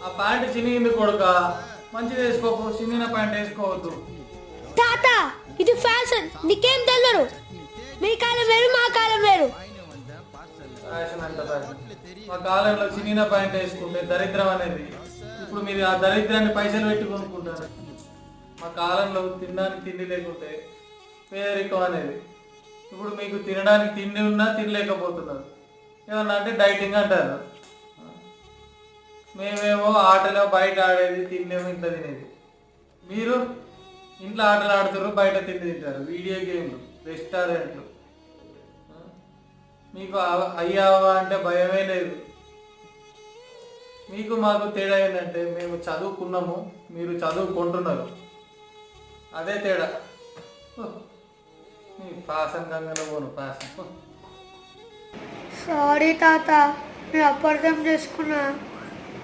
ఆ ప్యాంట్ చినిగింది కొడుక, మంచిగా వేసుకోకు, చిన్న ప్యాంట్ వేసుకోవద్దు. తాత ఇది ఫ్యాషన్, నీకేం తెలియదు. మీ కాలం వేరు, మా కాలం వేరు. ఫ్యాషన్ అంట ఫ్యాషన్. మా కాలంలో చిన్న ప్యాంట్ వేసుకుంటే దరిద్రం అనేది. ఇప్పుడు మీరు ఆ దరిద్రాన్ని పైసలు పెట్టి కొనుక్కుంటారు. మా కాలంలో తినడానికి తిండి లేకుంటే పేదరికం అనేది. ఇప్పుడు మీకు తినడానికి తిండి ఉన్నా తినలేకపోతున్నారు. ఏమన్నా అంటే డైటింగ్ అంటారు. మేమేమో ఆటలో బయట ఆడేది, తిండేమో ఇంట్లో తినేది. మీరు ఇంట్లో ఆటలు ఆడుతారు, బయట తిండి తింటారు, వీడియో గేమ్లు, రెస్టారెంట్లు. మీకు అయ్యావా అంటే భయమే లేదు. మీకు మాకు తేడా ఏంటంటే మేము చదువుకున్నాము, మీరు చదువుకుంటున్నారు. అదే తేడా. మీ ఫ్యాషన్ గంగలో పోను ఫ్యాషన్. సారీ తాత, నేను అపార్థం చేసుకున్నా.